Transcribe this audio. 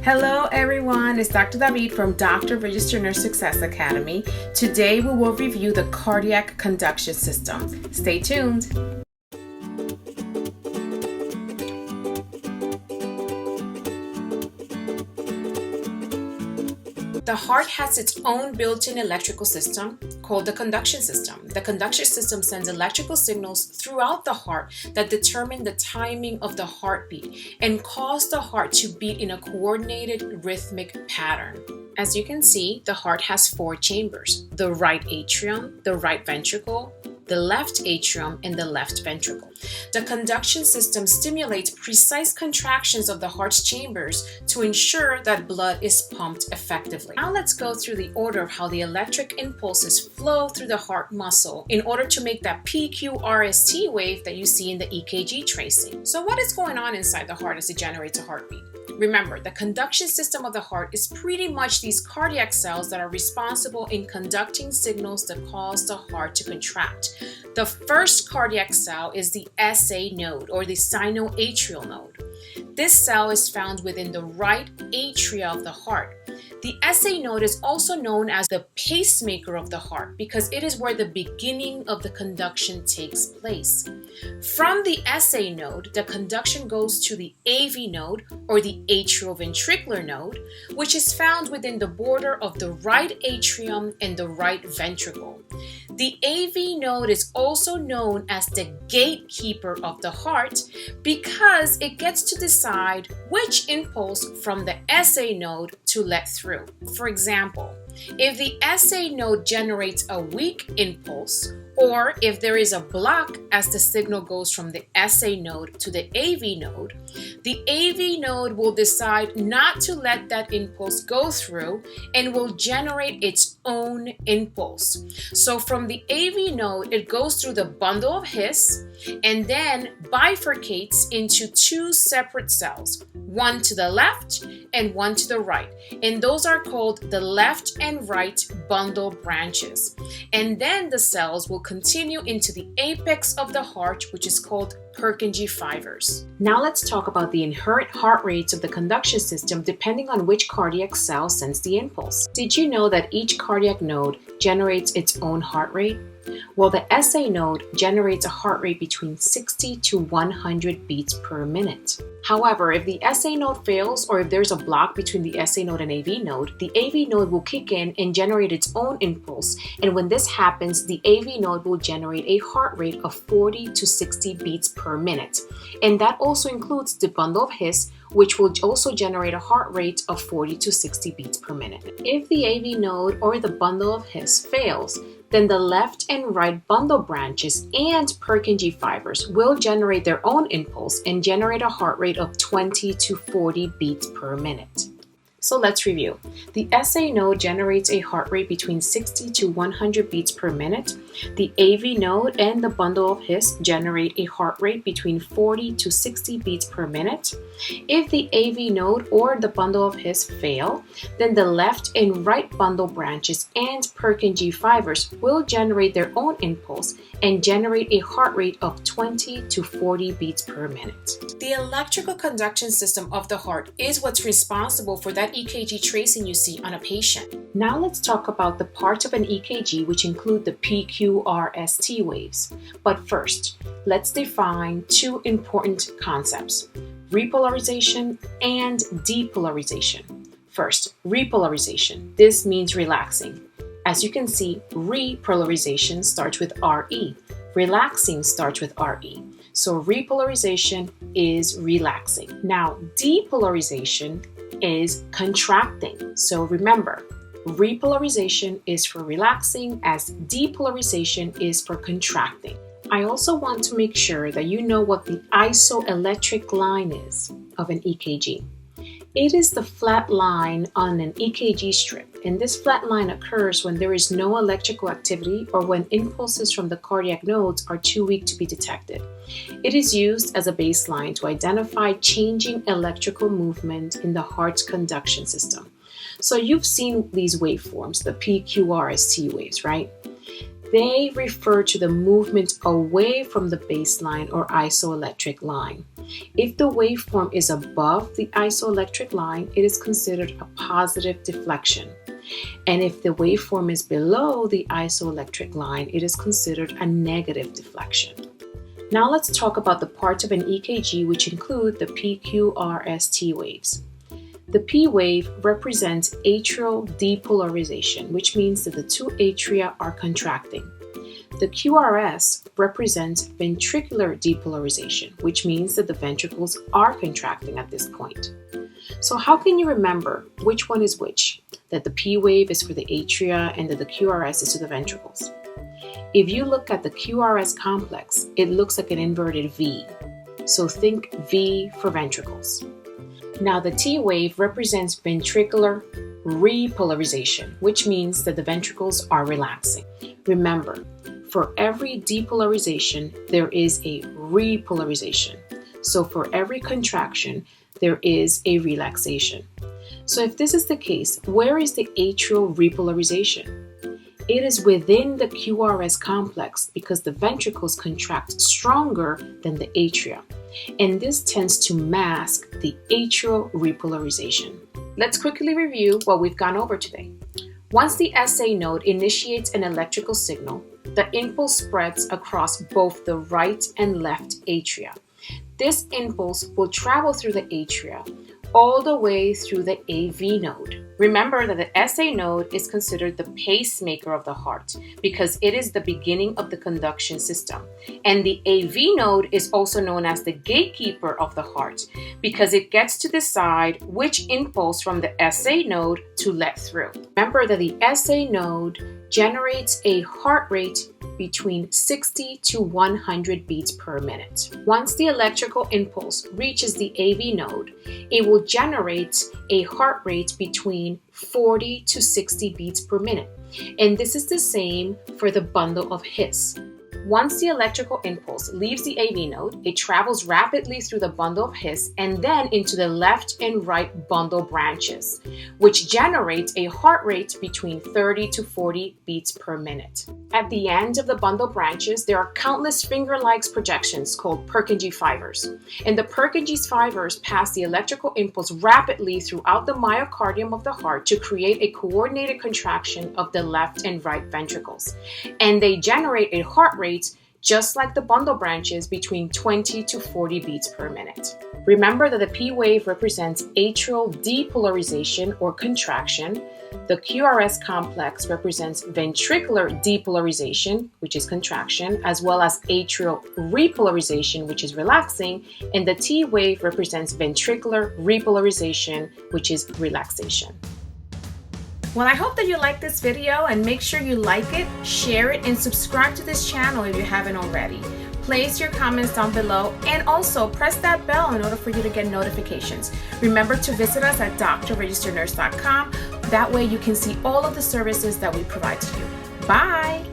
Hello everyone, it's Dr. David from Dr. Registered Nurse Success Academy. Today we will review the cardiac conduction system. Stay tuned. The heart has its own built-in electrical system called the conduction system. The conduction system sends electrical signals throughout the heart that determine the timing of the heartbeat and cause the heart to beat in a coordinated rhythmic pattern. As you can see, the heart has 4 chambers: the right atrium, the right ventricle, the left atrium, and the left ventricle. The conduction system stimulates precise contractions of the heart's chambers to ensure that blood is pumped effectively. Now let's go through the order of how the electric impulses flow through the heart muscle in order to make that PQRST wave that you see in the EKG tracing. So what is going on inside the heart as it generates a heartbeat? Remember, the conduction system of the heart is pretty much these cardiac cells that are responsible in conducting signals that cause the heart to contract. The first cardiac cell is the SA node, or the sinoatrial node. This cell is found within the right atria of the heart. The SA node is also known as the pacemaker of the heart because it is where the beginning of the conduction takes place. From the SA node, the conduction goes to the AV node, or the atrioventricular node, which is found within the border of the right atrium and the right ventricle. The AV node is also known as the gatekeeper of the heart because it gets to decide which impulse from the SA node to let through. For example, if the SA node generates a weak impulse, or if there is a block as the signal goes from the SA node to the AV node, the AV node will decide not to let that impulse go through and will generate its own impulse. So from the AV node, it goes through the bundle of His and then bifurcates into 2 separate cells, one to the left and one to the right. And those are called the left and right bundle branches. And then the cells will continue into the apex of the heart, which is called Purkinje fibers. Now let's talk about the inherent heart rates of the conduction system depending on which cardiac cell sends the impulse. Did you know that each cardiac node generates its own heart rate? Well, the SA node generates a heart rate between 60 to 100 beats per minute. However, if the SA node fails or if there's a block between the SA node and AV node, the AV node will kick in and generate its own impulse. And when this happens, the AV node will generate a heart rate of 40 to 60 beats per minute. And that also includes the bundle of His, which will also generate a heart rate of 40 to 60 beats per minute. If the AV node or the bundle of His fails, then the left and right bundle branches and Purkinje fibers will generate their own impulse and generate a heart rate of 20 to 40 beats per minute. So let's review. The SA node generates a heart rate between 60 to 100 beats per minute. The AV node and the bundle of His generate a heart rate between 40 to 60 beats per minute. If the AV node or the bundle of His fail, then the left and right bundle branches and Purkinje fibers will generate their own impulse and generate a heart rate of 20 to 40 beats per minute. The electrical conduction system of the heart is what's responsible for that EKG tracing you see on a patient. Now let's talk about the parts of an EKG which include the PQRST waves. But first, let's define 2 important concepts: repolarization and depolarization. First, repolarization. This means relaxing. As you can see, repolarization starts with RE. Relaxing starts with RE. So repolarization is relaxing. Now, depolarization is contracting. So remember, repolarization is for relaxing as depolarization is for contracting. I also want to make sure that you know what the isoelectric line is of an EKG. It is the flat line on an EKG strip, and this flat line occurs when there is no electrical activity or when impulses from the cardiac nodes are too weak to be detected. It is used as a baseline to identify changing electrical movement in the heart's conduction system. So you've seen these waveforms, the PQRST waves, right? They refer to the movement away from the baseline or isoelectric line. If the waveform is above the isoelectric line, it is considered a positive deflection. And if the waveform is below the isoelectric line, it is considered a negative deflection. Now let's talk about the parts of an EKG which include the PQRST waves. The P wave represents atrial depolarization, which means that the two atria are contracting. The QRS represents ventricular depolarization, which means that the ventricles are contracting at this point. So how can you remember which one is which? That the P wave is for the atria and that the QRS is to the ventricles. If you look at the QRS complex, it looks like an inverted V. So think V for ventricles. Now the T wave represents ventricular repolarization, which means that the ventricles are relaxing. Remember, for every depolarization, there is a repolarization. So for every contraction, there is a relaxation. So if this is the case, where is the atrial repolarization? It is within the QRS complex because the ventricles contract stronger than the atria. And this tends to mask the atrial repolarization. Let's quickly review what we've gone over today. Once the SA node initiates an electrical signal, the impulse spreads across both the right and left atria. This impulse will travel through the atria all the way through the AV node. Remember that the SA node is considered the pacemaker of the heart because it is the beginning of the conduction system. And the AV node is also known as the gatekeeper of the heart because it gets to decide which impulse from the SA node to let through. Remember that the SA node generates a heart rate between 60 to 100 beats per minute. Once the electrical impulse reaches the AV node, it will generate a heart rate between 40 to 60 beats per minute. And this is the same for the bundle of HESI. Once the electrical impulse leaves the AV node, it travels rapidly through the bundle of HESI and then into the left and right bundle branches, which generates a heart rate between 30 to 40 beats per minute. At the end of the bundle branches, there are countless finger-like projections called Purkinje fibers. And the Purkinje fibers pass the electrical impulse rapidly throughout the myocardium of the heart to create a coordinated contraction of the left and right ventricles. And they generate a heart rate just like the bundle branches between 20 to 40 beats per minute. Remember that the P wave represents atrial depolarization or contraction. The QRS complex represents ventricular depolarization, which is contraction, as well as atrial repolarization, which is relaxing, and the T wave represents ventricular repolarization, which is relaxation. Well, I hope that you like this video and make sure you like it, share it, and subscribe to this channel if you haven't already. Place your comments down below and also press that bell in order for you to get notifications. Remember to visit us at drregisterednurse.com. That way you can see all of the services that we provide to you. Bye!